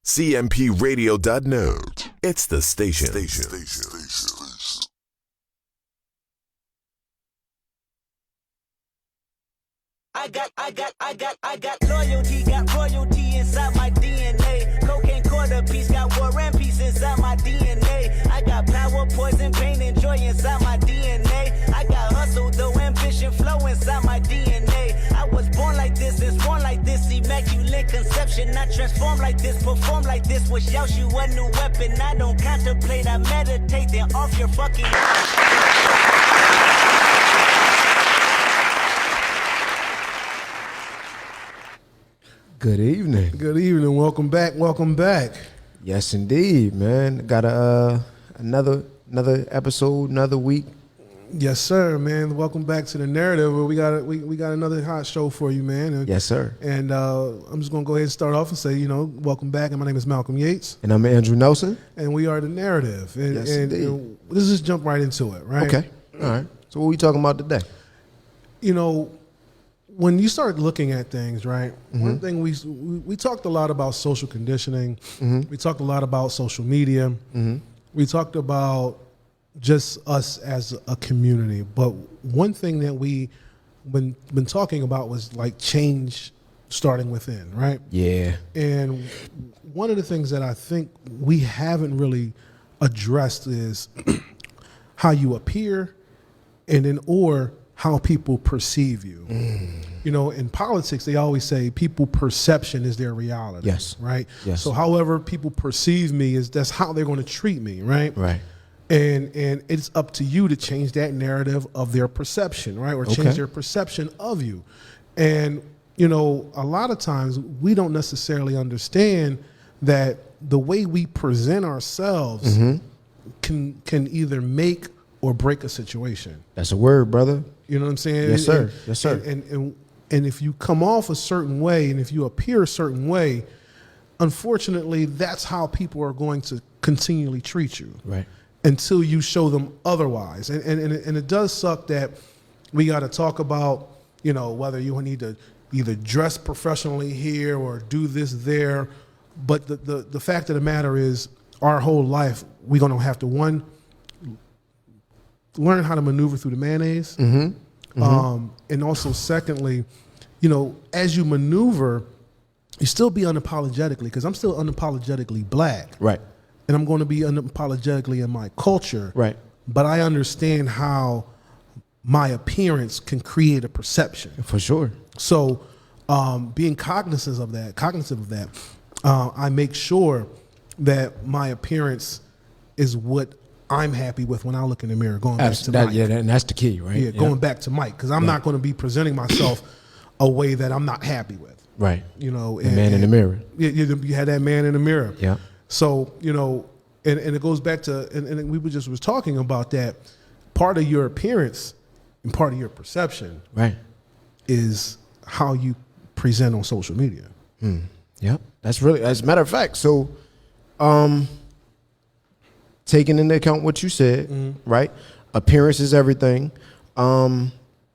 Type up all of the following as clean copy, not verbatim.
CMPRadio.net. It's the station. I got loyalty, got royalty inside my DNA. Cocaine quarter piece, got war and peace inside my DNA. I got power, poison, pain, and joy inside my DNA. I got hustle, though, ambition, flow inside my DNA. I was born like this, and born like this, immaculate conception. I transform like this, perform like this, wish out you a new weapon. I don't contemplate, I meditate, then off your fucking... Good evening. Good evening. Welcome back. Welcome back. Yes, indeed, man. Got another episode, another week. Yes, sir, man. Welcome back to the narrative. We got another hot show for you, man. And, yes, sir. And I'm just gonna go ahead and start off and say, welcome back. And my name is Malcolm Yates, and I'm Andrew Nelson, and we are the narrative. And, yes, and, indeed. and let's just jump right into it, right? Okay. All right. So what are we talking about today? When you start looking at things, right? Mm-hmm. One thing we talked a lot about social conditioning. Mm-hmm. We talked a lot about social media. Mm-hmm. We talked about just us as a community. But one thing that we been talking about was like change starting within, right? Yeah. And one of the things that I think we haven't really addressed is how you appear, and then or how people perceive you. In politics, they always say people perception is their reality. Yes. Right? Yes. So however people perceive me that's how they're going to treat me, right? Right. And it's up to you to change that narrative of their perception, right? Or change their perception of you. And, a lot of times we don't necessarily understand that the way we present ourselves can either make or break a situation. That's a word, brother. You know what I'm saying? Yes, sir. Yes, sir. And if you come off a certain way and if you appear a certain way, unfortunately, that's how people are going to continually treat you. Right. Until you show them otherwise. And it does suck that we got to talk about, whether you need to either dress professionally here or do this there. But the fact of the matter is, our whole life, we're going to have to, learn how to maneuver through the mayonnaise. And also, secondly, as you maneuver, you still be unapologetically, because I'm still unapologetically black. Right. And I'm going to be unapologetically in my culture. Right. But I understand how my appearance can create a perception. For sure. So being cognizant of that, I make sure that my appearance is what I'm happy with when I look in the mirror, going back to Mike. Yeah, and that's the key, right? Yeah, going back to Mike, because I'm not going to be presenting myself a way that I'm not happy with. Right. The man in the mirror. You had that man in the mirror. Yeah. So, and it goes back to, and we was talking about that, part of your appearance and part of your perception is how you present on social media. Yep. That's as a matter of fact. So, taking into account what you said, right? Appearance is everything.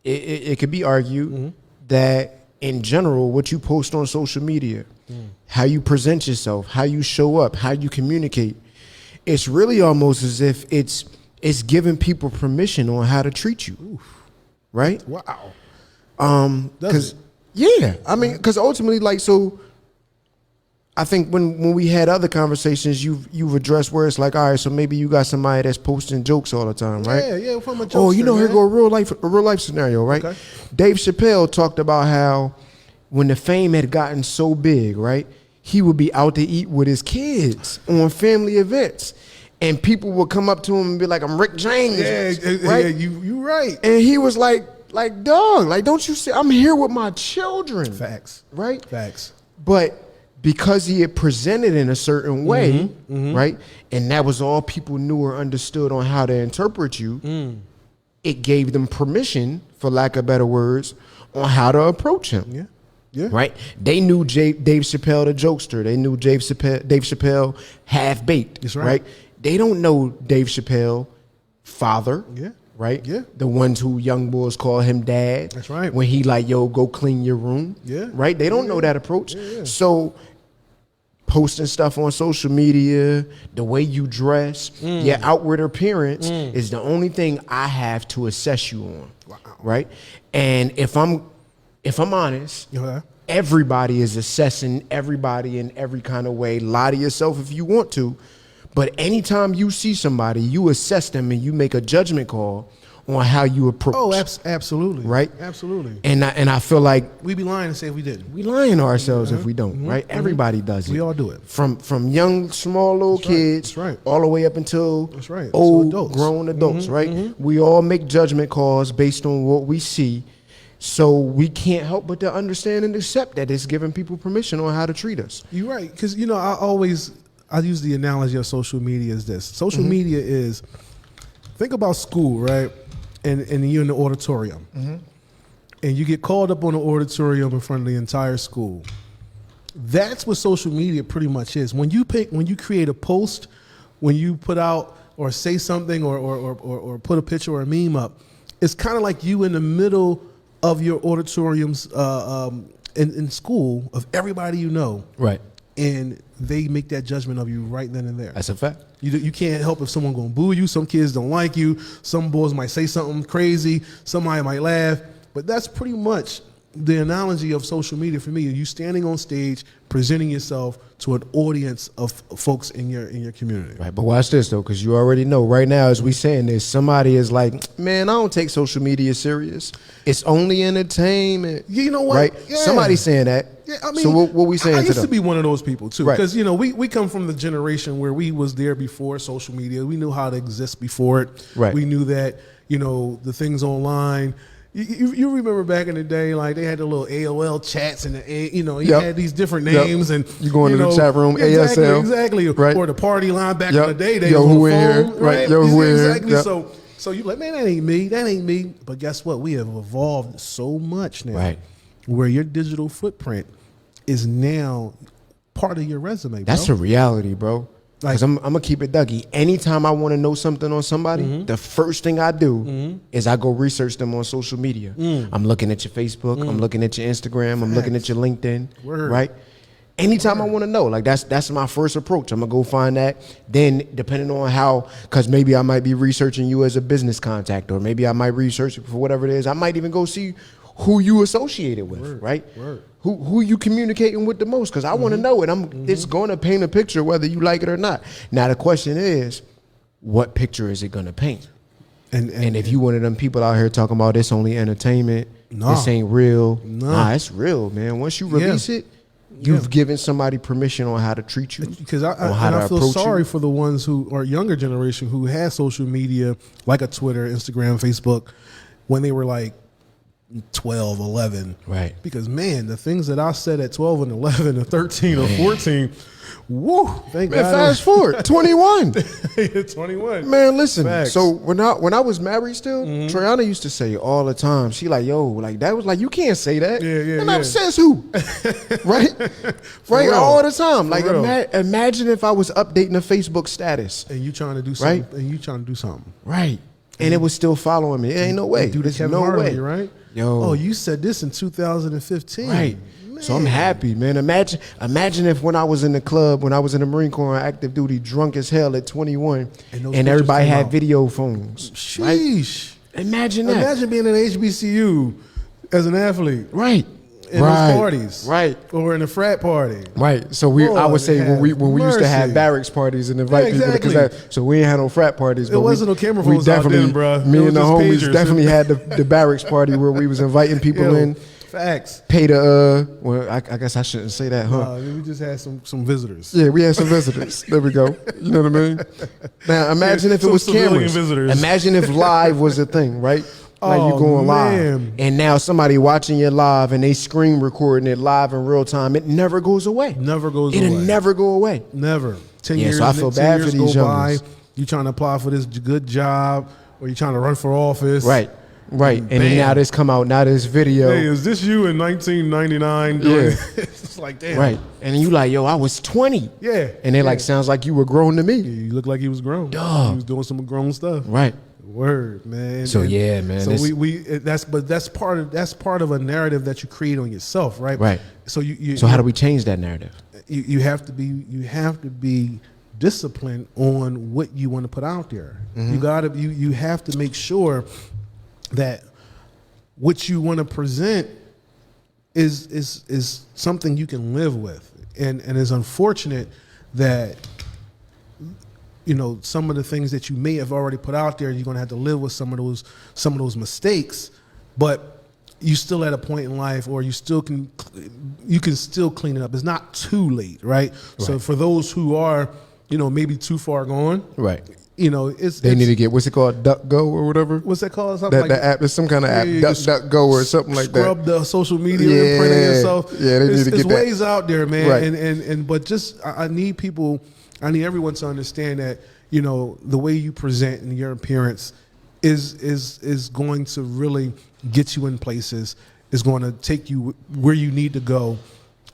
It could be argued that in general, what you post on social media, how you present yourself, how you show up, how you communicate, it's really almost as if it's giving people permission on how to treat you. Right? Wow. Because because ultimately, I think when we had other conversations, you've addressed where it's like, all right, so maybe you got somebody that's posting jokes all the time, right? Yeah, from a jokester. Oh, here go a real life scenario, right? Okay. Dave Chappelle talked about how when the fame had gotten so big, right, he would be out to eat with his kids on family events, and people would come up to him and be like, "I'm Rick James," right? Yeah, you right. And he was like, dog, don't you see? I'm here with my children. Facts. Right? Facts. But because he had presented in a certain way, right, and that was all people knew or understood on how to interpret you, it gave them permission, for lack of better words, on how to approach him. Yeah. Yeah. Right? They knew Dave Chappelle the jokester. They knew Dave Chappelle half-baked. That's right. They don't know Dave Chappelle father. Yeah. Right? Yeah. The ones who young boys call him dad. That's right. When he go clean your room. Yeah. Right? They don't know that approach. Yeah. So posting stuff on social media, the way you dress, your outward appearance is the only thing I have to assess you on. Wow. Right? And if I'm honest, Yeah. everybody is assessing everybody in every kind of way. Lie to yourself if you want to. But anytime you see somebody, you assess them and you make a judgment call on how you approach. Oh, absolutely. Right? Absolutely. And I feel like We'd be lying to say if we didn't. we lying to ourselves if we don't, right? Everybody does it. We all do it. From young, small little That's right. kids That's right. all the way up until That's right. old, So adults. grown adults, right? We all make judgment calls based on what we see. So we can't help but to understand and accept that it's giving people permission on how to treat us. You're right. Because, I use the analogy of social media as this. Social media is, think about school, right? And you're in the auditorium. And you get called up on the auditorium in front of the entire school. That's what social media pretty much is. When you create a post, when you put out or say something or put a picture or a meme up, it's kind of like you in the middle of your auditoriums in school of everybody you know. Right. And they make that judgment of you right then and there. That's a fact. You can't help if someone gonna boo you. Some kids don't like you. Some boys might say something crazy. Somebody might laugh. But that's pretty much the analogy of social media for me. You standing on stage, presenting yourself to an audience of folks in your community. Right, but watch this though, because you already know right now as we saying this, somebody is like, man, I don't take social media serious. It's only entertainment. You know what? Right? Yeah. Somebody's saying that. Yeah, I mean, so what we saying I to used them? to be one of those people too, Right. because we come from the generation where we was there before social media. We knew how to exist before it. Right. We knew that the things online. You remember back in the day, like they had the little AOL chats and you Yep. had these different Yep. names and You go into the chat room, ASL, exactly, right. or the party line back Yep. in the day. They Yo, was on who the in here? phone, Right. Yo, who in here? exactly. Yep. So you like, man, that ain't me. But guess what? We have evolved so much now, Right. where your digital footprint is now part of your resume. That's bro. a reality, bro. Because I'm gonna keep it Dougie. Anytime I want to know something on somebody, the first thing I do is I go research them on social media. I'm looking at your Facebook, I'm looking at your Instagram, I'm looking at your LinkedIn, Word. right? Anytime I want to know, like that's my first approach. I'm gonna go find that. Then depending on how, because maybe I might be researching you as a business contact, or maybe I might research it for whatever it is. I might even go see who you associated with, right? Word. Who you communicating with the most? Because I want to know it. It's going to paint a picture whether you like it or not. Now the question is, what picture is it going to paint? And if you one of them people out here talking about this only entertainment, Nah. this ain't real. Nah. Nah, it's real, man. Once you release it, you've given somebody permission on how to treat you. Because on how to I feel approach sorry you. for the ones who are younger generation who had social media like a Twitter, Instagram, Facebook when they were like 12, 11. Right. Because, man, the things that I said at 12 and 11 or 13 or 14, woo, thank Man, God. fast forward, 21. 21. Man, listen. Facts. So when I was married still, Triana used to say all the time. She like, yo, like that was like you can't say that. Yeah, And yeah. says who? Right, right, real. all the time. Like real. imagine if I was updating a Facebook status. And you trying to do something. Right. And you trying to do something. Right, and it was still following me. It ain't no way. Do the There's Kevin no Hart on way. you, right? Yo. Oh, you said this in 2015. Right. So I'm happy, man. Imagine if when I was in the club, when I was in the Marine Corps on active duty, drunk as hell at 21, And those and pictures everybody came had out. video phones. Right? Sheesh. Imagine that. Imagine being in HBCU as an athlete. Right. In right. those parties. Right. Or in a frat party. Right. So I Lord would say when we used to have mercy. barracks parties and invite Yeah, people exactly. because so we ain't had no frat parties. But wasn't no camera we phones out definitely, then, bruh. Me It was and the just homies pagers. definitely had the barracks party where we was inviting people Yo, in. Facts. Pay the well, I guess I shouldn't say that, huh? We just had some visitors. Yeah, we had some visitors. There we go. You know what I mean? Now imagine if it some was civilian cameras. visitors. Imagine if live was a thing, right? Like you Oh, going man. live, and now somebody watching you live, and they screen recording it live in real time. It never goes away. Never goes It'll away. never go away. Never. 10 Yeah, years. so I feel 10 bad years for these go by, youngsters. you trying to apply for this good job, or you trying to run for office. Right, right. And then Bam. now this come out. Now this video. Hey, is this you in 1999? Doing Yeah. it's like, damn. Right, and you like, yo, I was 20. Yeah. And they like, sounds like you were grown to me. You look like he was grown. Dog. He was doing some grown stuff. Right. Word, man. So, yeah, man, So this- that's part of a narrative that you create on yourself, right? Right. So you So how do we change that narrative? you have to be disciplined on what you want to put out there. You have to make sure that what you want to present is something you can live with. And it's unfortunate that, you know, some of the things that you may have already put out there, you're going to have to live with some of those mistakes, but you still at a point in life, or you can still clean it up. It's not too late, right? So for those who are, you know, maybe too far gone, Right. You know, They need to get, what's it called, DuckGo or whatever? what's that called? Something The app is some kind of app, DuckGo or something like that. Scrub the social media imprint of yourself. Yeah, they need to get There's that. ways out there, man. Right. But just I need everyone to understand that, you know, the way you present and your appearance is going to really get you in places, is going to take you where you need to go,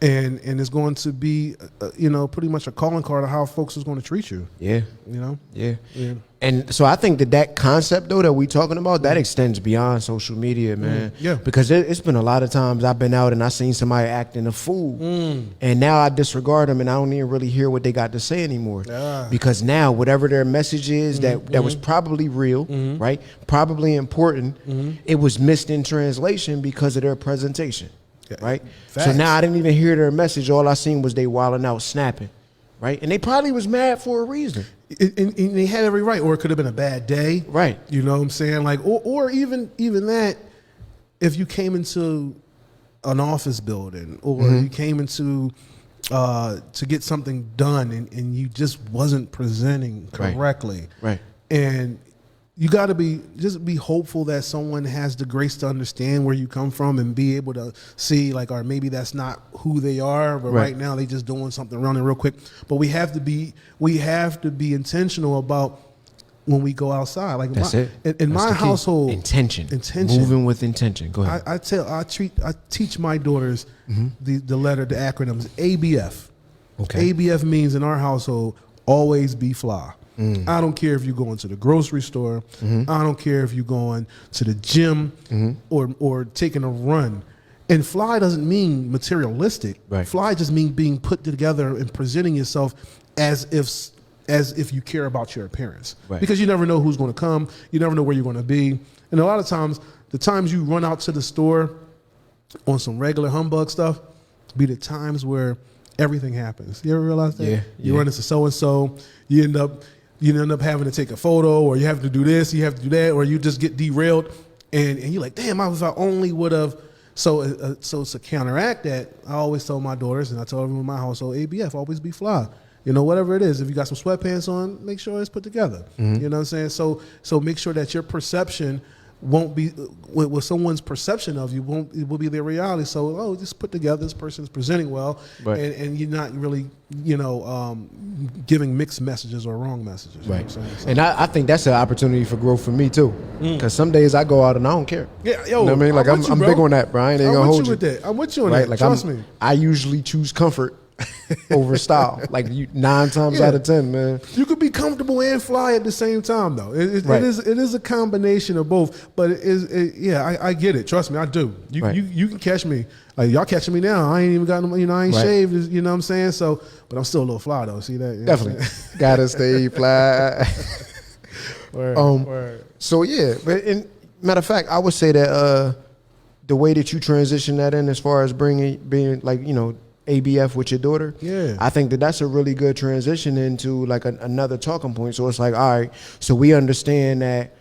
and it's going to be, you know, pretty much a calling card of how folks is going to treat you. Yeah. You know? Yeah. Yeah. And so I think that concept, though, that we talking about, that extends beyond social media, man. Yeah. Because it's been a lot of times I've been out and I seen somebody acting a fool. And now I disregard them and I don't even really hear what they got to say anymore. Ah. Because now whatever their message is that was probably real, right? Probably important, it was missed in translation because of their presentation, right? Facts. So now I didn't even hear their message. All I seen was they wilding out, snapping, right? And they probably was mad for a reason. And they had every right, or it could have been a bad day, Right. You know what I'm saying? Like, or even that, if you came into an office building, or you came into to get something done, and you just wasn't presenting correctly, Right. And you got to be hopeful that someone has the grace to understand where you come from and be able to see, like, or maybe that's not who they are, but right now they just doing something running real quick. But we have to be intentional about when we go outside. Like That's in the my key. Intention. Intention. Moving with intention. Go ahead. I teach my daughters the acronyms ABF. Okay. ABF means in our household, always be fly. I don't care if you're going to the grocery store. I don't care if you're going to the gym or taking a run. And fly doesn't mean materialistic. Right. Fly just means being put together and presenting yourself as if you care about your appearance. Right. Because you never know who's going to come. You never know where you're going to be. And a lot of times, the times you run out to the store on some regular humbug stuff be the times where everything happens. You ever realize that? Yeah. You run into so-and-so, you end up having to take a photo, or you have to do this, you have to do that, or you just get derailed, and you're like, damn, if I only would have. So to counteract that, I always tell my daughters, and I tell everyone in my household, ABF, always be fly. You know, whatever it is, if you got some sweatpants on, make sure it's put together. You know what I'm saying? So make sure that your perception won't be with someone's perception of you it will be their reality. So just put together, this person's presenting well, Right. and you're not really, you know, giving mixed messages or wrong messages. Right. You know what I'm saying? So- And I think that's an opportunity for growth for me too. Because some days I go out and I don't care. Yeah, yo, You know what I mean? Like I'm with you, I'm bro. big on that, Brian. Ain't I'm gonna with hold you with that. I'm with you on Right? that. Like Trust me. I usually choose comfort over style. Like 9 times Yeah. out of 10, man. You could be comfortable and fly at the same time, though. Right. It is a combination of both. But I get it. Trust me, I do. Right. You can catch me. Like, y'all catching me now. I ain't even got no, I ain't Right. shaved. You know what I'm saying? So, but I'm still a little fly though. See that? You know what I'm Definitely. saying? Gotta stay fly. Word, word. So yeah, but matter of fact, I would say that the way that you transition that in, as far as being like, you know, ABF with your daughter, Yeah. I think that's a really good transition into like another talking point. So it's like, all right, so we understand that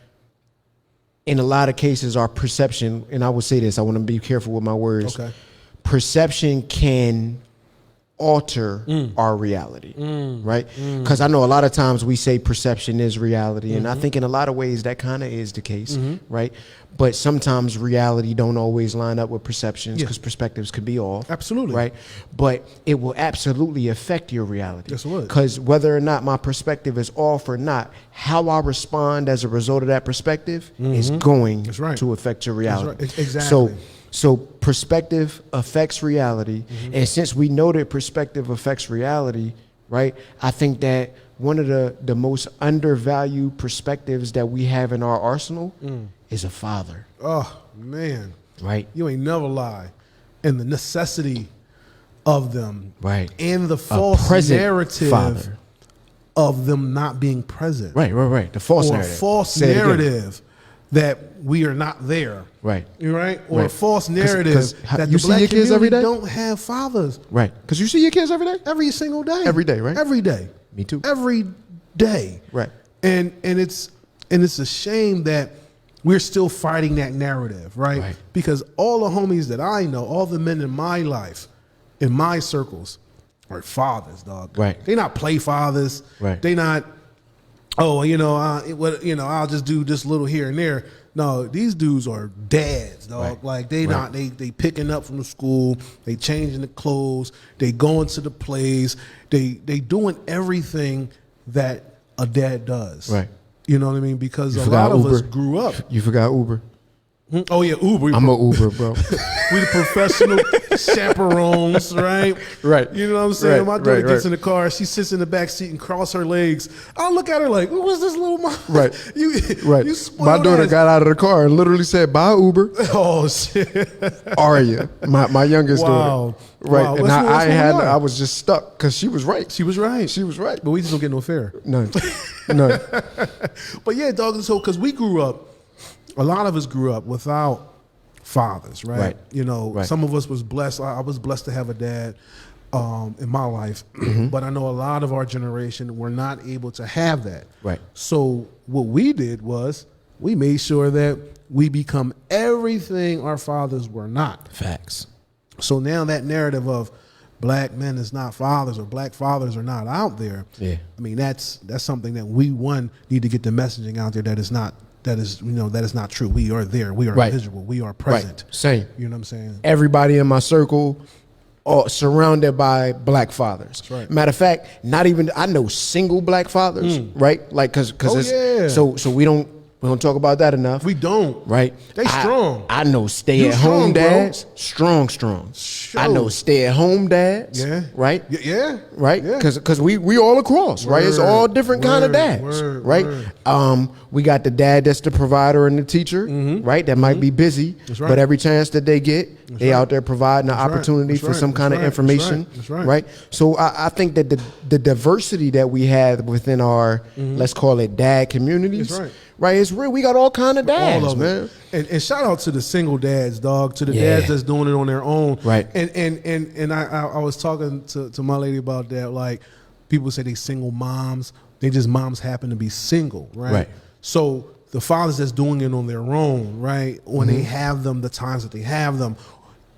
in a lot of cases our perception, and I would say this, I want to be careful with my words. Okay. Perception can alter our reality, right? Because I know a lot of times we say perception is reality, and I think in a lot of ways that kind of is the case, right? But sometimes reality don't always line up with perceptions Yeah. because perspectives could be off. Absolutely. Right? But it will absolutely affect your reality. Yes, it would. Because whether or not my perspective is off or not, how I respond as a result of that perspective is going That's right. to affect your That's reality. right. Exactly. So perspective affects reality. And since we know that perspective affects reality, right, I think that one of the most undervalued perspectives that we have in our arsenal is a father, Oh man, right? you ain't never lie. And the necessity of them, Right. and the false present narrative father. of them not being present, Right. The false or narrative. false Say it again. narrative that we are not there, Right. You're right, or a Right. false narrative 'cause that you the see black your kids every community day? don't have fathers Right. Because you see your kids every day? every single day, Every day, right? Every day, Me too. every day, Right. And it's a shame that we're still fighting that narrative, right? Right. Because all the homies that I know, all the men in my life, in my circles, are fathers, dog. Right. They not play fathers. Right. They not, I'll just do this little here and there. No, these dudes are dads, dog. Right. Like they Right. not they picking up from the school, they changing the clothes, they going to the plays, they doing everything that a dad does. Right. You know what I mean? Because You a forgot lot of us Uber. grew up. You forgot Uber. Oh yeah, Uber. I'm a Uber, bro. We the professional chaperones, right? Right. You know what I'm saying? Right, My daughter right, gets right. in the car, she sits in the back seat and cross her legs. I look at her like, what's this little mom? Right. You Right. spoiled My daughter ass. got out of the car and literally said, "Bye, Uber." Oh shit. Aria, my youngest Wow. daughter. Right. Wow. And That's what we are. I was just stuck because she was right. She was right. She was right. But we just don't get no fare. None. But yeah, dog, so because we grew up, a lot of us grew up without fathers, right? Right. You know, Right. some of us was blessed. I was blessed to have a dad in my life, Mm-hmm. but I know a lot of our generation were not able to have that. Right. So what we did was we made sure that we become everything our fathers were not. Facts. So now that narrative of black men is not fathers or black fathers are not out there. Yeah. I mean, that's something that we need to get the messaging out there that is not true. We are there. We are Right. visible. We are present. Right. Same. You know what I'm saying? Everybody in my circle are surrounded by black fathers. That's right. Matter of fact, not even I know single black fathers, right? Like because Oh, it's yeah. so we don't talk about that enough. We don't. Right? They strong. I know stay You at strong, home bro. dads. Strong. I know stay at home dads. Yeah. Right? Yeah. Right? Yeah. Because we all across, right? It's Word, all different kind of word, dads. word, right? word. We got the dad that's the provider and the teacher, right? That might be busy. Mm-hmm. That's right. But every chance that they get, they out there providing the right. opportunity That's for right. some kind of That's right. information. That's right. Right? So I think that the diversity that we have within our, let's call it dad communities, That's right. right? It's real. We got all kind of dads, All of man. it. And shout out to the single dads, dog, to the Yeah. dads that's doing it on their own. Right. And I was talking to my lady about that. Like, people say they single moms. They just moms happen to be single, right? Right. So the fathers that's doing it on their own, right? When Mm-hmm. they have them, the times that they have them,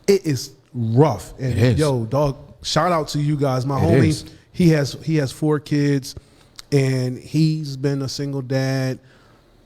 it is rough. And It is. yo, dog, shout out to you guys. My It homie, is. he has 4 kids, and he's been a single dad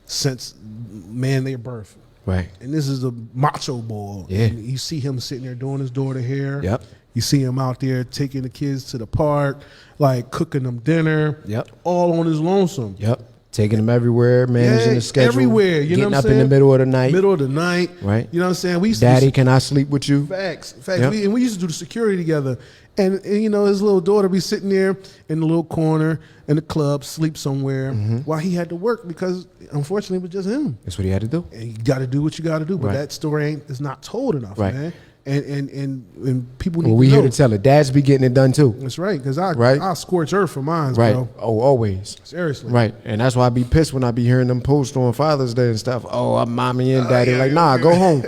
since their birth. Right. And this is a macho boy. Yeah. And you see him sitting there doing his daughter hair. Yep. You see him out there taking the kids to the park, like cooking them dinner. Yep. All on his lonesome. Yep. Taking them everywhere, managing the schedule. Everywhere. You getting know what up I'm saying? in the middle of the night. Middle of the night. Right. You know what I'm saying? We used Daddy, to can I sleep with you? Facts. Yep. We used to do the security together. And you know, his little daughter be sitting there in the little corner in the club, sleep somewhere, while he had to work because unfortunately it was just him. That's what he had to do. And you got to do what you got to do, but Right. that story is not told enough, Right. man. And people need Well, to we know. here to tell it. Dads be getting it done too. That's right, because Right. I scorch earth for mine, Right. bro. Oh, always. Seriously. Right. And that's why I be pissed when I be hearing them posts on Father's Day and stuff. Oh, I'm mommy and daddy. Like, nah, go home.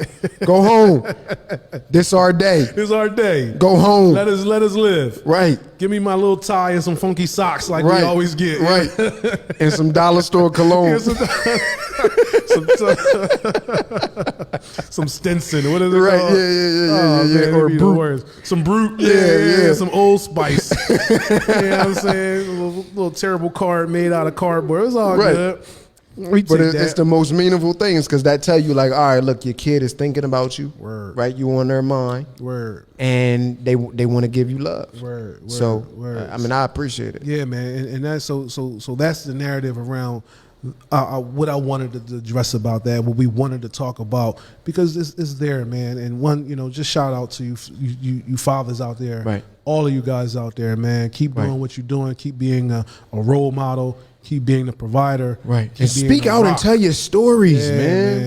Go home. This our day. This is our day. Go home. Let us live. Right. Give me my little tie and some funky socks like Right. we always get. Right. And some dollar store cologne. some, some Stinson. What is it Right, called? yeah. Man, Or or Brute. words. Some Brute. Yeah. Some Old Spice. You know what I'm saying? A little terrible card made out of cardboard. It's all Right. good. We But take it's that. the most meaningful things because that tell you like, all right, look, your kid is thinking about you. Word. Right. You on their mind. Word. And they want to give you love. Word. So, word. I mean, I appreciate it. Yeah, man, and that's so that's the narrative around what I wanted to address about that, what we wanted to talk about, because it's there, man. And one, you know, just shout out to you fathers out there, Right. all of you guys out there, man. Keep doing Right. what you're doing. Keep being a role model. Keep being the provider. Right. Keep And being speak a out and rock. tell your stories, Yeah,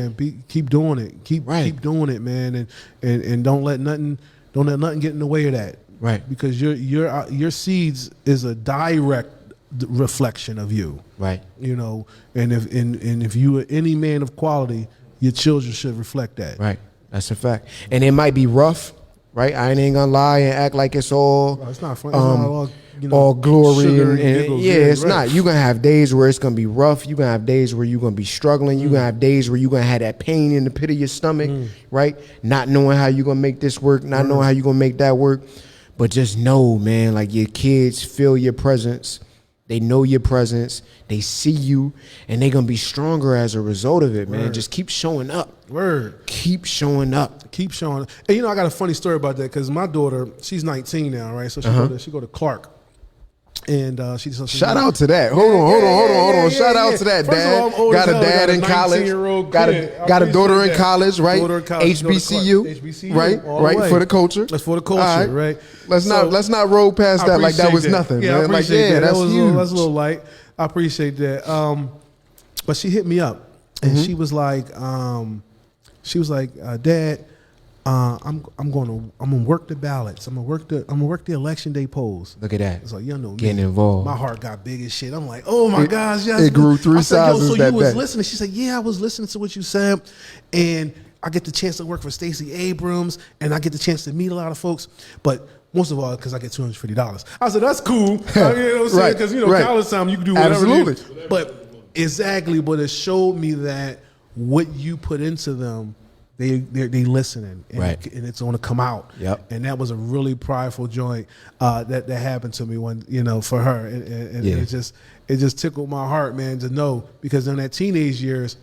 man. Keep doing it. Keep Right. doing it, man. And don't let nothing get in the way of that. Right. Because your seeds is a direct reflection of you. Right. You know, and if you are any man of quality, your children should reflect that. Right. That's a fact. And it might be rough, right? I ain't gonna lie and act like it's all It's not fun. It's not all, you know, all glory sugar and giggles. yeah, it's right. not. You're gonna have days where it's gonna be rough. You're gonna have days where you're gonna be struggling. You're gonna have days where you're gonna have that pain in the pit of your stomach, right? Not knowing how you're gonna make this work, not knowing how you're gonna make that work. But just know, man, like your kids feel your presence. They know your presence. They see you, and they're gonna be stronger as a result of it, man. Just keep showing up. Word. Keep showing up. Keep showing. And you know, I got a funny story about that because my daughter, she's 19 now, right? So she go to Clark, and she just Shout out to that. Hold on. Shout out to that, First of all, dad. I'm old Got as a hell. I dad got a in college. 19-year-old Got kid. I a daughter in appreciate that. college, right? Daughter in college. Go to HBCU, HBCU, right? all the Right way. for the culture. That's for the culture, All right? Let's So, not roll past I that like that was appreciate nothing, Yeah, man. I Like appreciate that. that's was huge. that's a little light. I appreciate that. But she hit me up, and she was like, Dad, I'm gonna work the ballots. I'm gonna work the election day polls. Look at that. It's like, you know, Getting me. involved. My heart got big as shit. I'm like, oh my gosh, yes. it grew 3 I said, yo, sizes so that you was day. listening? She said, yeah, I was listening to what you said, and I get the chance to work for Stacey Abrams, and I get the chance to meet a lot of folks, but most of all, because I get $250. I said, that's cool. You know what I'm saying? Right, Because, you know, right. college time, you can do whatever. Absolutely. But exactly, but it showed me that what you put into them, they listening, and, Right. and it's going to come out. Yep. And that was a really prideful joint that happened to me when, you know, for her, and Yeah. it just tickled my heart, man, to know, because in that teenage years,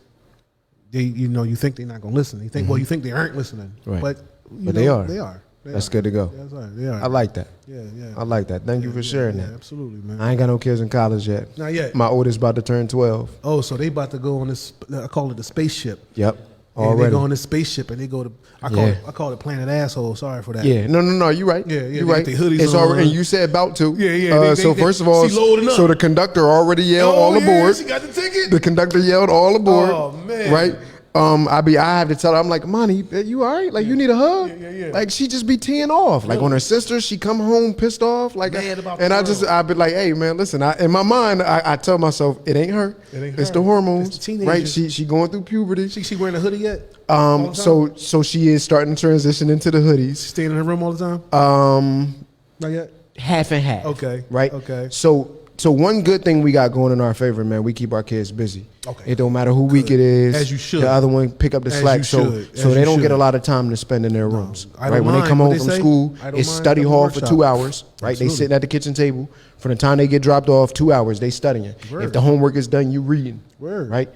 they, you know, you think they're not going to listen. You think, well, you think they aren't listening, Right. but They are. They are. That's good to go. Yeah, that's right. They are. I like that. Yeah, yeah. I like that. Thank you for sharing Yeah, that. absolutely, man. I ain't got no kids in college yet. Not yet. My oldest about to turn 12. Oh, so they about to go on this? I call it the spaceship. Yep. And they Already. go on this spaceship and they go to. I call it Planet Asshole. Sorry for that. Yeah, no, you're right. Yeah, yeah, you're they right. get their hoodies it's on. already, and you said about to. Yeah. So first of all, she loading up. so the conductor already yelled all aboard. She got the ticket. The conductor yelled all aboard. Oh, man. Right. I have to tell her, I'm like, Monty, you all right? Like, you need a hug? Yeah. Like, she just be teeing off. Like, on her sister, she come home pissed off. Like, Mad about and the I be like, hey, man, listen. In my mind, I tell myself, it ain't her. It's her. the hormones. It's the teenagers. Right? She going through puberty. She wearing a hoodie yet? All the time? So she is starting to transition into the hoodies. Staying in her room all the time? Not yet. Half and half. Okay. Right? Okay. So one good thing we got going in our favor, man, we keep our kids busy. Okay. It don't matter who week it is. As you should. The other one pick up the As slack. you So should. so As they you don't get a should. lot of time to spend in their rooms. I don't Right? When they mind. come What home they from say? school, I don't it's mind study coming hall to for workshop. 2 hours. Right? They Absolutely. sitting at the kitchen table. From the time they get dropped off, 2 hours, they studying. Word. If the homework is done, you reading. Word. Right?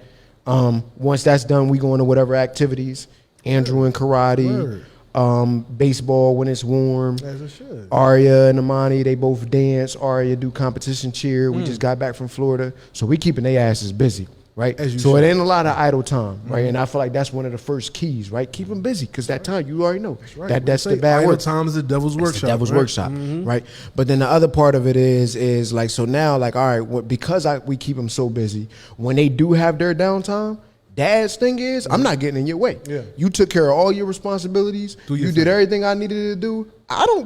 Once that's done, we go into whatever activities. Andrew in karate. Word. Baseball when it's warm. As it should. Arya and Amani, they both dance. Arya do competition cheer. We just got back from Florida. So we keeping their asses busy, right? As you So should. it ain't a lot of idle time, right? And I feel like that's one of the first keys, right? Keep them busy, because that time, you already know. Right. That's Say the bad idle word. time is the devil's It's workshop. the devil's right? workshop, right? But then the other part of it is like, so now, like, all right, because we keep them so busy, when they do have their downtime, Dad's thing is, I'm not getting in your way. Yeah. You took care of all your responsibilities. Do your You did thing. everything I needed to do.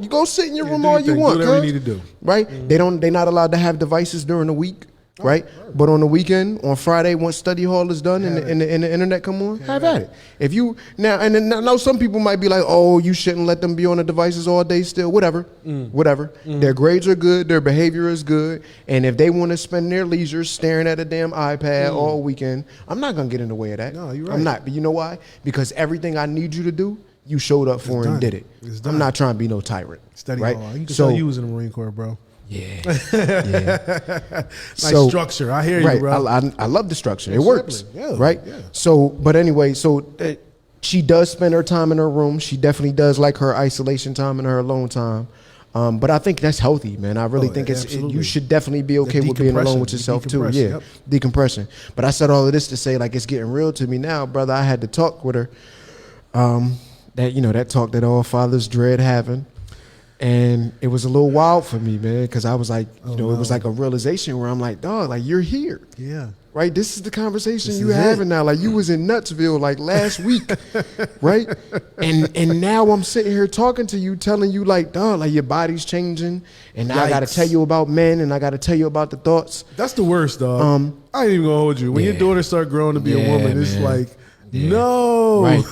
You go sit in your room do all your you thing. want. Do whatever you cuz. need to do. Right? They're not allowed to have devices during the week. Right, but on the weekend, on Friday, once study hall is done and the internet come on, have at it. If you now some people might be like, oh, you shouldn't let them be on the devices all day. Still, whatever. Their grades are good, their behavior is good, and if they want to spend their leisure staring at a damn iPad all weekend, I'm not gonna get in the way of that. No, you're right. I'm not. But you know why? Because everything I need you to do, you showed up for and done. did it. It's done. I'm not trying to be no tyrant. Study right? hall. You can tell you was in the Marine Corps, bro. Yeah. Nice structure. I hear you, right, bro. I love the structure. It Exactly. works. Yeah, right? yeah. So, but anyway, she does spend her time in her room. She definitely does like her isolation time and her alone time. But I think that's healthy, man. I really think absolutely. you should definitely be okay with being alone with yourself too. decompression, Yeah, yep. decompression. But I said all of this to say, like, it's getting real to me now, brother. I had to talk with her. That talk that all fathers dread having. And it was a little wild for me, man, because I was like, it was like a realization where I'm like, dog, like, you're here. Yeah. right? This is the conversation you is having it. now. Like you was in Nutsville like last week, right? And now I'm sitting here talking to you, telling you like, dog, like your body's changing, and now I got to Yikes. tell you about men, and I got to tell you about the thoughts. That's the worst, dog. I ain't even gonna hold you. When your yeah. daughter start growing to be a Yeah, woman, it's man. like, Yeah. no. Right,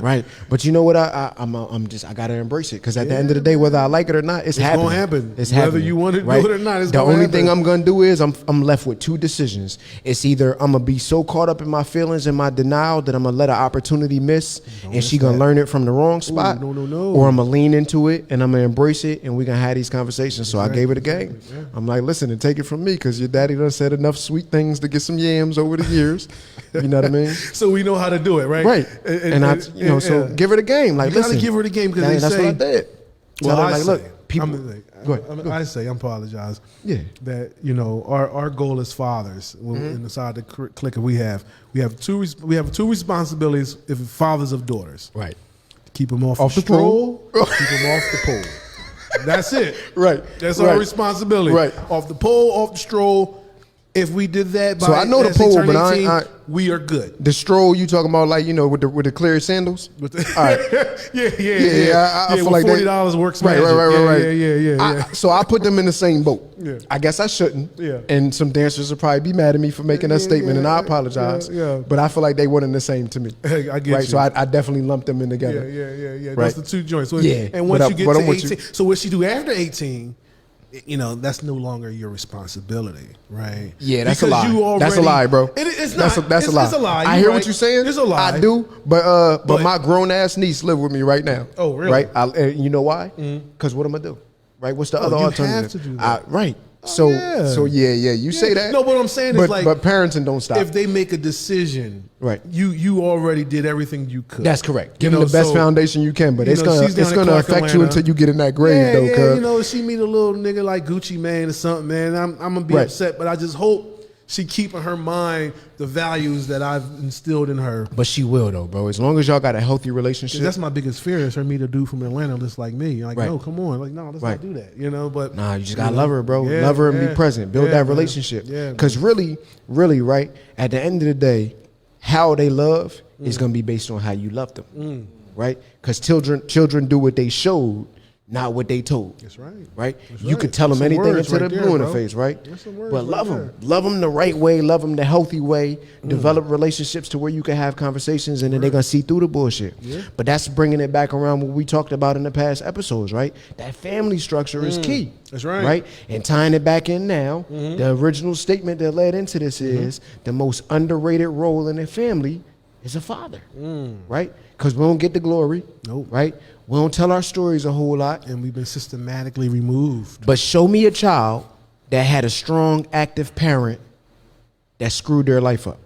right. But you know what? I'm just I gotta embrace it because at the end of the day, whether I like it or not, it's happening. gonna happen. It's Whether happening. you want to do right? it or not, it's the gonna only happen. thing I'm gonna do is I'm left with two decisions. It's either I'm gonna be so caught up in my feelings and my denial that I'm gonna let an opportunity miss, and she gonna learn it from the wrong spot. no. Or I'm gonna lean into it and I'm gonna embrace it, and we gonna have these conversations. So I gave it a game. Yeah. I'm like, listen, and take it from me because your daddy done said enough sweet things to get some yams over the years. You know what I mean? So we know how to do it, right? Right. And I, you know, so give her the game. Like, You gotta listen, give her the game because they that's say. what I did. Well, Tell her, I like, say, look, people. Go ahead. I apologize. Yeah. That our goal as fathers inside the clique we have two responsibilities if fathers of daughters. Right. Keep them off Off the the pole. stroll. Keep them off the pole. That's it. Right. That's Right. our responsibility. Right. Off the pole, off the stroll. If we did that by So I know the as they pole, turn but I- 18, we are good. The stroll you talking about, like, you know, with the clear sandals. With the- All right. yeah. I feel with like that- $40 works Right, magic. right. Yeah. So I put them in the same boat. Yeah. I guess I shouldn't. Yeah. And some dancers will probably be mad at me for making that statement, and I apologize. Yeah. But I feel like they one and the same to me. Hey, I get right. you. So I definitely lumped them in together. Yeah. Right. That's the two joints. So, Yeah. And once But you get I'm to with you. 18, so what she do after 18, you know, that's no longer your responsibility, right? Yeah, that's Because a lie. you already, That's a lie, bro. It's That's not. that's it's, a lie. It's a lie. I You're hear right. what you're saying. It's a lie. I do, but But- my grown ass niece live with me right now. Oh, really? Right. You know why? Because what I'm gonna do? Right. What's the other you alternative? have to do that. Right. Oh, So yeah. yeah. You say that. No, what I'm saying but, is like, but parenting don't stop. if they make a decision, Right. You already did everything you could. That's correct. Give You them know, the best so- foundation you can, but you it's know, gonna she's down it's in gonna Clark, affect you Atlanta. until you get in that grave, Yeah, though. yeah, Cuz. you know, if she meet a little nigga like Gucci Mane or something, man, I'm gonna be Right. upset. But I just hope she keep in her mind the values that I've instilled in her. But she will though, bro. As long as y'all got a healthy 'Cause relationship. that's my biggest fear is her meet a dude from Atlanta just like me. Like, Right. no, come on, like, no, let's Right. not do that. You know, but Nah, you just gotta know, love her, bro. yeah, Love her and yeah, be present. Build yeah, that man. relationship. Yeah, Because really, right, at the end of the day, how they love is gonna be based on how you love them. Right? Because children do what they showed, not what they told. That's right. Right? That's You right. could tell them Some anything words until right they're there, blue in the bro. face, right? There's some words But right love there. them. Love them the right way. Love them the healthy way. Develop relationships to where you can have conversations and then they're going to see through the bullshit. Yeah. But that's bringing it back around what we talked about in the past episodes, right? That family structure is key. That's right. Right? And tying it back in now, the original statement that led into this is the most underrated role in a family is a father. Right? Because we don't get the glory. Nope. Right? We don't tell our stories a whole lot. And we've been systematically removed. But show me a child that had a strong, active parent that screwed their life up.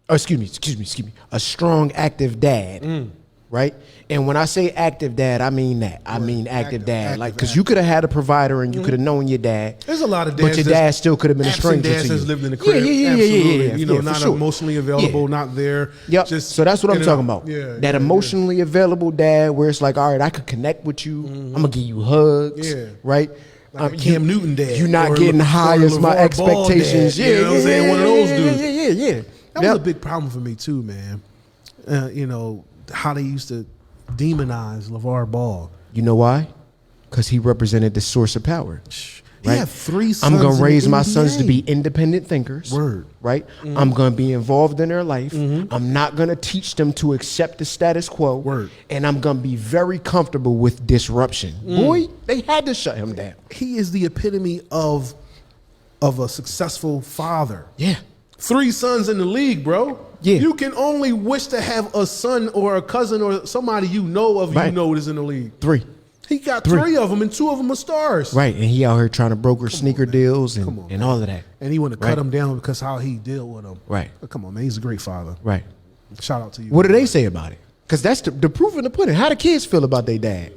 Oh, excuse me. A strong, active dad, right? And when I say active dad, I mean that. I mean active dad. Like, because you could have had a provider and you could have known your dad. There's a lot of but dads your that's dad still could have been a absent stranger dads to you. that's lived in the crib. Yeah. Absolutely. You know, for not sure. emotionally available, Yeah. not there. Yep. Just So that's what I'm in and talking out. about. Yeah. That emotionally available dad where it's like, all right, I could connect with you. I'm gonna give you hugs. Yeah. Right? Like a Cam Newton dad. You're not or getting Le- high or as my LeVar Ball expectations. dad, you know what I'm saying? One of those dudes. Yeah. That was a big problem for me too, man. You know, how they used to demonize LeVar Ball. You know why? Because he represented the source of power. He Right? had 3 sons I'm gonna in the raise my sons to NBA. be independent thinkers. Word. Right? I'm gonna be involved in their life. I'm not gonna teach them to accept the status quo. Word. And I'm gonna be very comfortable with disruption. Boy, they had to shut him down. He is the epitome of a successful father. Yeah. 3 sons in the league, bro. Yeah. You can only wish to have a son or a cousin or somebody you know of Right. you know is in the league. 3. He got 3. 3 of them, and 2 of them are stars. Right. And he out here trying to broker sneaker deals and, Come on, and all of that. And he want to Right. cut him down because how he deal with them. Right. Come on, man. He's a great father. Right. Shout out to you. What do they say about it? Because that's the proof in the pudding. How do kids feel about their dad?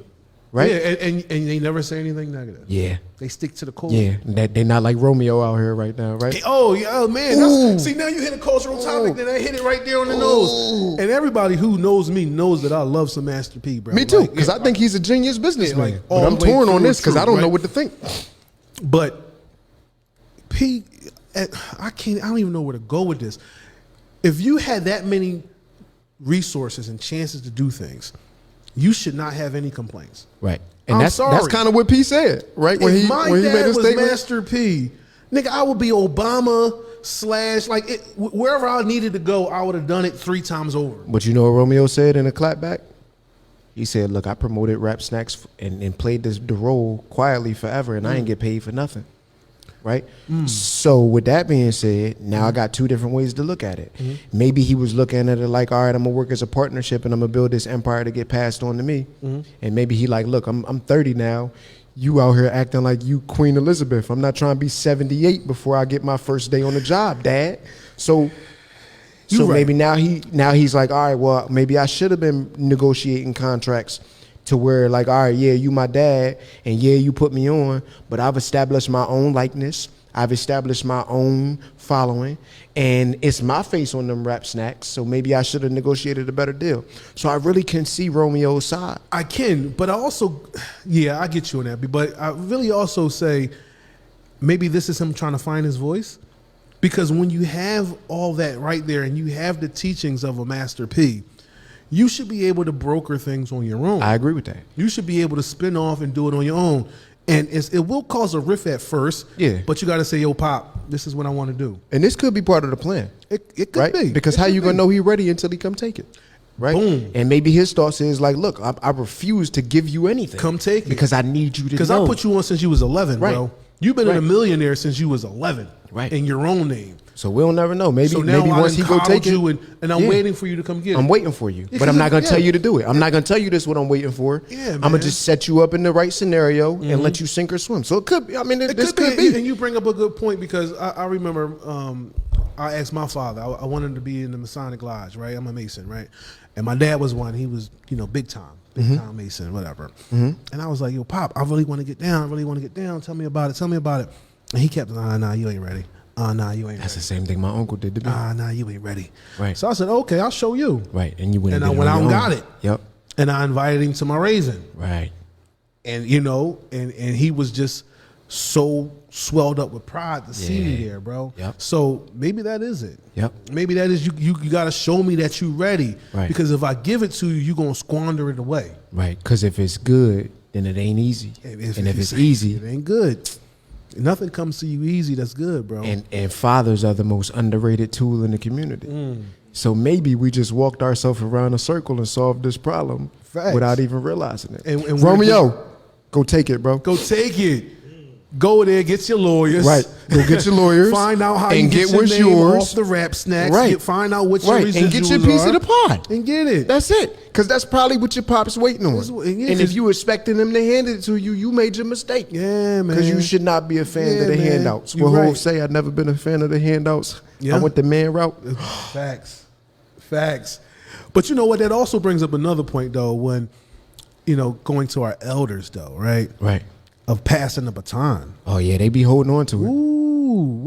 Right? Yeah, and they never say anything negative. Yeah. They stick to the core. Yeah. They're not like Romeo out here right now, right? Oh, yeah, oh man. Ooh. See, now you hit a cultural topic, then I hit it right there on the nose. And everybody who knows me knows that I love some Master P, bro. Me too, Like, because I think he's a genius businessman. like, all but I'm the way torn on through this because true, I don't know right? what to think. But P, I don't even know where to go with this. If you had that many resources and chances to do things, you should not have any complaints. Right. And I'm that's sorry. kind of what P said, right? If my dad was Master P, nigga, I would be Obama / wherever I needed to go, I would have done it 3 times over. But you know what Romeo said in a clapback? He said, look, I promoted Rap Snacks and played the role quietly forever, and I ain't get paid for nothing. Right? So with that being said, now I got 2 different ways to look at it. Maybe he was looking at it like, all right, I'm going to work as a partnership and I'm going to build this empire to get passed on to me. And maybe he like, look, I'm 30 now. You out here acting like you Queen Elizabeth. I'm not trying to be 78 before I get my first day on the job, Dad. So maybe now he's like, all right, well, maybe I should have been negotiating contracts to where like, all right, yeah, you my dad, and yeah, you put me on, but I've established my own likeness. I've established my own following, and it's my face on them Rap Snacks, so maybe I should have negotiated a better deal. So I really can see Romeo's side. I can, but I also, yeah, I get you on that, but I really also say maybe this is him trying to find his voice, because when you have all that right there and you have the teachings of a Master P, you should be able to broker things on your own. I agree with that. You should be able to spin off and do it on your own. And it will cause a rift at first. Yeah. But you got to say, yo, Pop, this is what I want to do. And this could be part of the plan. It could right? be. Because how you going to know he ready until he come take it? Right? Boom. And maybe his thoughts is like, look, I refuse to give you anything. Come take it. Because I need you to know. Because I put you on since you was 11, Right. bro. You've been Right. a millionaire since you was 11. Right. In your own name. So we'll never know. Maybe So now once he go take it, you and I'm waiting for you to come get it. I'm waiting for you, Yeah, but I'm not gonna yeah. tell you to do it. I'm not gonna tell you this what I'm waiting for. Yeah, I'm gonna man. just set you up in the right scenario and let you sink or swim. So it could be. I mean, this could be. And you bring up a good point, because I remember I asked my father. I wanted to be in the Masonic Lodge, right? I'm a Mason, right? And my dad was one. He was, big time Mason, whatever. And I was like, yo, Pop, I really want to get down. I really want to get down. Tell me about it. Tell me about it. And he kept, nah, you ain't ready. Nah, you ain't That's ready. the same thing my uncle did to me. Nah, you ain't ready. Right. So I said, okay, I'll show you. Right, and you went And and I did went on out and your got own. it. Yep. And I invited him to my raising. Right. And and he was just so swelled up with pride to see me Yeah. there, bro. Yep. So maybe that is it. Yep. Maybe that is you got to show me that you ready. Right. Because if I give it to you, you're going to squander it away. Right. Because if it's good, then it ain't easy. And if it's easy, it ain't good. Nothing comes to you easy that's good, bro. and fathers are the most underrated tool in the community. So maybe we just walked ourselves around a circle and solved this problem Facts. without even realizing it. And we're Romeo, go take it, bro. Go take it. Go there, get your lawyers. Right. Go get your lawyers. Find out how and you get your what's name yours. off the Rap Snacks. Right. Find out what your Right. residuals And get your piece are, of the pie. and get it. That's it. Because that's probably what your pop's waiting on. That's what- yeah, and 'cause- if you expecting them to hand it to you, you made your mistake. Yeah, man. Because you should not be a fan Yeah, of the man. handouts. You What right. Hov say, I've never been a fan of the handouts. Yeah. I went the man route. Facts. But you know what? That also brings up another point, though, when, going to our elders, though, right? Right. Of passing the baton. Oh, yeah, they be holding on to it. Ooh,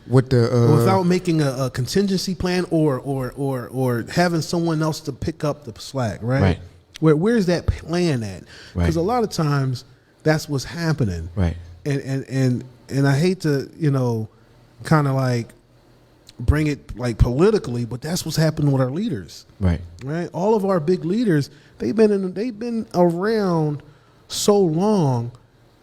With the without making a contingency plan or having someone else to pick up the slack, right? Right. Where's that plan at? Right. Because a lot of times that's what's happening. Right. And I hate to, kind of like bring it like politically, but that's what's happening with our leaders. Right. Right? All of our big leaders, they've been around so long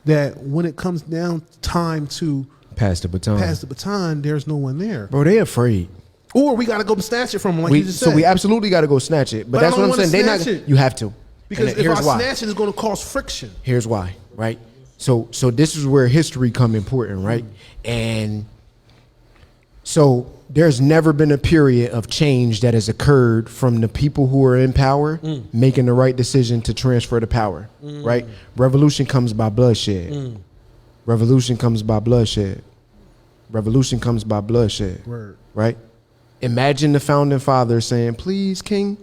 that when it comes down time to Pass the baton. there's no one there. Bro, they afraid. Or we got to go snatch it from them, like you just said. So we absolutely got to go snatch it. But But I that's what don't I'm wanna saying. snatch it. You have to. because And if here's I why. snatch it, it's going to cause friction. Here's why, right? So this is where history come important, right? And so there's never been a period of change that has occurred from the people who are in power making the right decision to transfer the power, right? Revolution comes by bloodshed. Revolution comes by bloodshed. Revolution comes by bloodshed, Word. right? Imagine the founding fathers saying, please, King,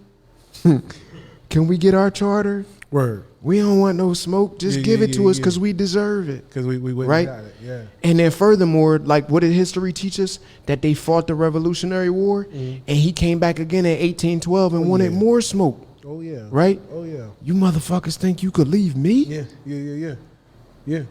can we get our charter? Word. We don't want no smoke. Just Yeah, give yeah, it to yeah, us yeah. because we deserve it. Because we went Right? and got it. Yeah. And then furthermore, like what did history teach us? That they fought the Revolutionary War and he came back again in 1812 and wanted yeah. more smoke. Oh, yeah. Right? Oh, yeah. You motherfuckers think you could leave me? Yeah. Yeah.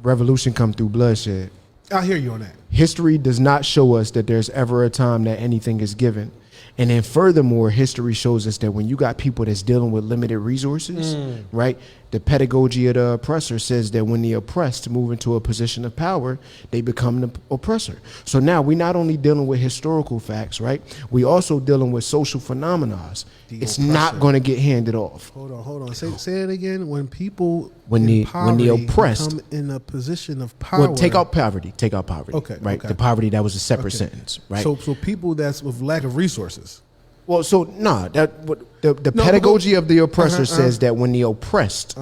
Revolution come through bloodshed. I hear you on that. history does not show us that there's ever a time that anything is given. And then furthermore, history shows us that when you got people that's dealing with limited resources, right? The pedagogy of the oppressor says that when the oppressed move into a position of power, they become the oppressor. So now we're not only dealing with historical facts, right? We also dealing with social phenomena. It's not going to get handed off. Hold on. Say it again. When people when the oppressed come in a position of power. Well, take out poverty. Okay. Right. Okay. The poverty, that was a separate sentence. Right. So people that's with lack of resources. Well, so the pedagogy of the oppressor says that when the oppressed,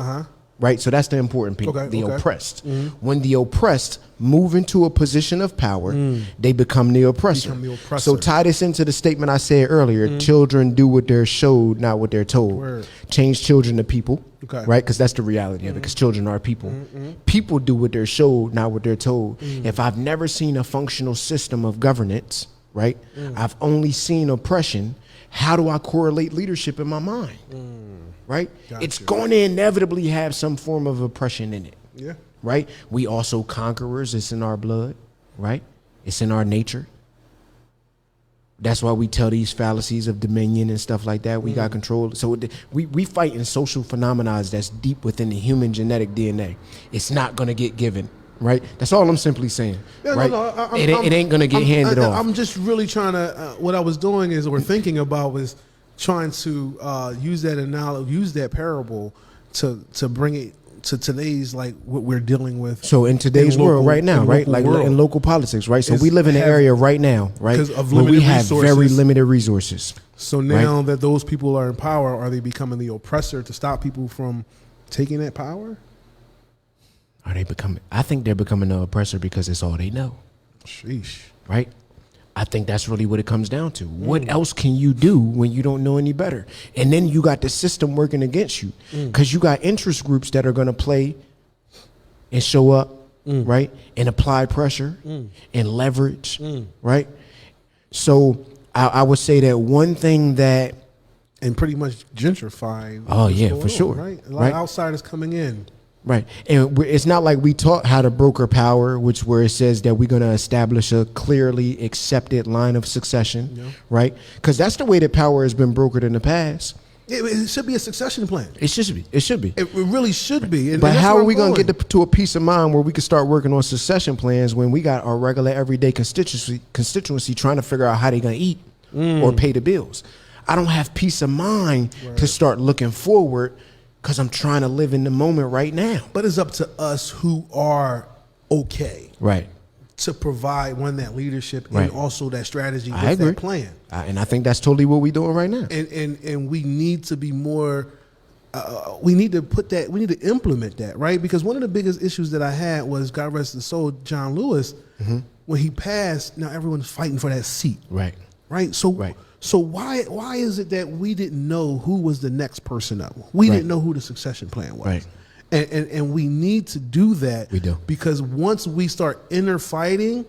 right? So that's the important piece. Oppressed. When the oppressed move into a position of power, they become the oppressor. So tie this into the statement I said earlier: children do what they're showed, not what they're told. Word. Change children to people, right? Because that's the reality of it. Because children are people. People do what they're showed, not what they're told. If I've never seen a functional system of governance, right? I've only seen oppression. How do I correlate leadership in my mind? Right? Gotcha. It's going to inevitably have some form of oppression in it. Yeah. Right? We also conquerors. It's in our blood. Right? It's in our nature. That's why we tell these fallacies of dominion and stuff like that. We got control. So we fight in social phenomena that's deep within the human genetic DNA. It's not going to get given. Right? That's all I'm simply saying. Yeah, right? It ain't going to get handed off. I'm just really trying to, what I was doing is, or thinking about was trying to use that analogy, use that parable to bring it to today's, like what we're dealing with. So in today's world right now, right? Like in local politics, right? So we live in an area right now, right? Where we have very limited resources. So now that those people are in power, are they becoming the oppressor to stop people from taking that power? Are they becoming? I think they're becoming the oppressor because it's all they know. Sheesh. Right? I think that's really what it comes down to. What else can you do when you don't know any better? And then you got the system working against you because you got interest groups that are going to play and show up, right? And apply pressure and leverage, right? So I would say that one thing that. And pretty much gentrify. Oh, yeah, for sure. Right? A lot of outsiders coming in. Right. And it's not like we taught how to broker power, where it says that we're going to establish a clearly accepted line of succession, right? Because that's the way that power has been brokered in the past. It should be a succession plan. It should be. It should be. It really should be. But how are we going to get to a peace of mind where we can start working on succession plans when we got our regular everyday constituency trying to figure out how they're going to eat or pay the bills? I don't have peace of mind to start looking forward because I'm trying to live in the moment right now. But it's up to us who are okay. Right. To provide that leadership and also that strategy with that plan. And I think that's totally what we're doing right now. And we need to be more, we need to implement that, right? Because one of the biggest issues that I had was, God rest his soul, John Lewis, when he passed, now everyone's fighting for that seat. Right. Right. So why is it that we didn't know who was the next person up? We didn't know who the succession plan was. Right. And we need to do that. We do. Because once we start inner fighting,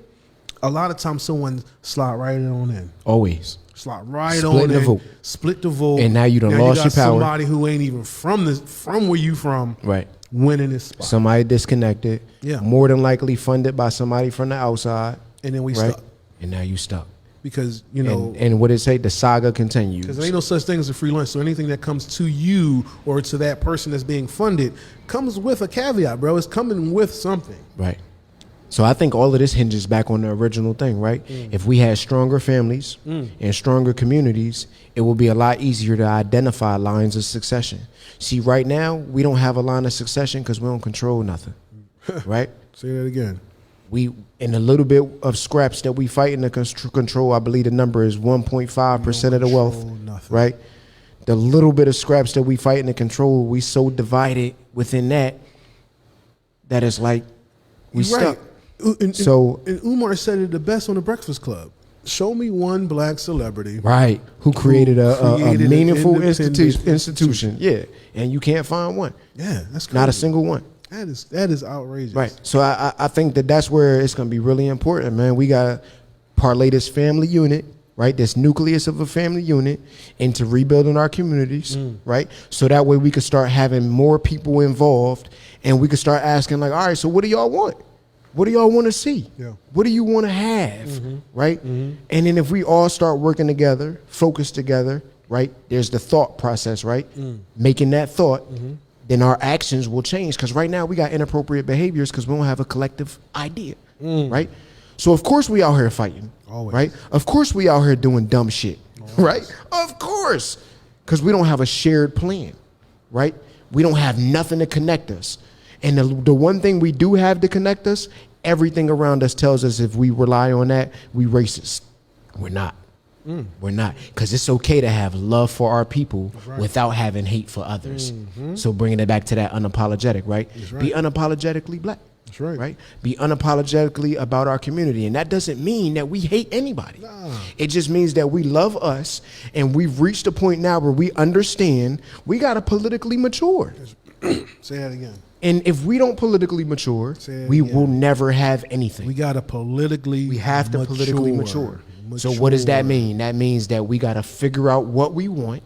a lot of times someone slide right on in. Always. Slide right Split on the in. vote. Split the vote. And now you done lost your power. Somebody who ain't even from where you from. Right. Winning this spot. Somebody disconnected. Yeah. More than likely funded by somebody from the outside. And then we stuck. And now you stuck. Because, you know. And what it say, the saga continues. Because there ain't no such thing as a free lunch. So anything that comes to you or to that person that's being funded comes with a caveat, bro. It's coming with something. Right. So I think all of this hinges back on the original thing, right? If we had stronger families and stronger communities, it will be a lot easier to identify lines of succession. See, right now, we don't have a line of succession because we don't control nothing, right? Say that again. We, in a little bit of scraps that we fight in the control, I believe the number is 1.5% of the wealth, right? The little bit of scraps that we fight in the control, we so divided within that it's like we stuck. And Umar said it the best on the Breakfast Club. Show me one black celebrity, right, who created a meaningful institution. Yeah, and you can't find one. Yeah, that's crazy. Not a single one. That is outrageous. Right. So I think that's where it's going to be really important, man. We got to parlay this family unit, right, this nucleus of a family unit into rebuilding our communities, right? So that way we could start having more people involved and we could start asking like, all right, so what do y'all want? What do y'all want to see? Yeah. What do you want to have? Right? And then if we all start working together, focus together, right? There's the thought process, right? Making that thought, then our actions will change. Because right now we got inappropriate behaviors because we don't have a collective idea, right? So of course we out here fighting, Always. right? Of course we out here doing dumb shit, right? Of course, because we don't have a shared plan, right? We don't have nothing to connect us. And the one thing we do have to connect us, everything around us tells us if we rely on that, we racist. We're not. We're not. Because it's okay to have love for our people without having hate for others. So bringing it back to that unapologetic, right? Be unapologetically black. That's right. Right? Be unapologetically about our community. And that doesn't mean that we hate anybody. It just means that we love us, and we've reached a point now where we understand we got to politically mature. Say that again. And if we don't politically mature, Say it we again. will never have anything. We got to politically We have to politically mature. So what does that mean? That means that we got to figure out what we want,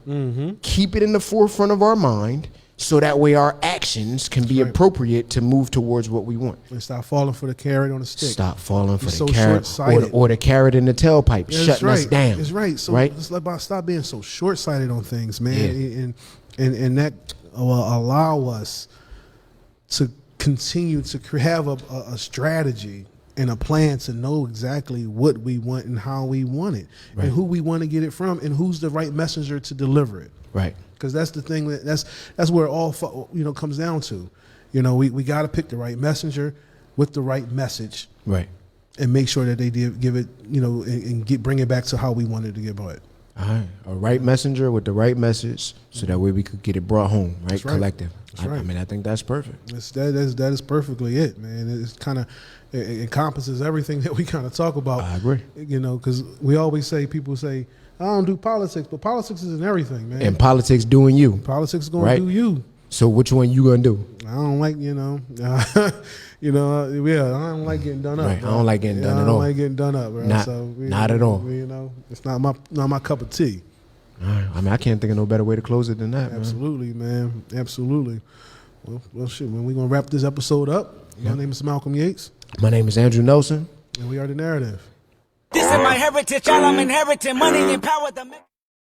keep it in the forefront of our mind, so that way our actions can be appropriate to move towards what we want. And stop falling for the carrot on the stick. Stop falling for You're the so carrot short-sighted. or the carrot in the tailpipe, That's shutting us right. down. That's right. So right? it's about stop being so short-sighted on things, man, and that will allow us to continue to have a strategy and a plan to know exactly what we want and how we want it, and who we want to get it from, and who's the right messenger to deliver it. Right. Because that's the thing that's where it all comes down to. We got to pick the right messenger with the right message, Right. and make sure that they give it, and bring it back to how we wanted to get it. All right. A right messenger with the right message, so that way we could get it brought home, right? That's right. Collective. That's right. I mean, I think that's perfect. That is perfectly it, man. It's kind of it encompasses everything that we kind of talk about. I agree. Because we always say, people say, I don't do politics, but politics is in everything, man. And politics doing you. Politics is going Right. to do you. So which one you gonna do? I don't like, I don't like getting done up. Right. I bro. don't like getting done I at don't all. like getting done up, bro. Not at all. It's not my cup of tea. All right. I mean, I can't think of no better way to close it than that, man. Absolutely, man. Absolutely. Well, shit, man. We're going to wrap this episode up. My name is Malcolm Yates, My name is Andrew Nelson. and we are The Narrative. This is my heritage, all I'm inheriting. Money and power, the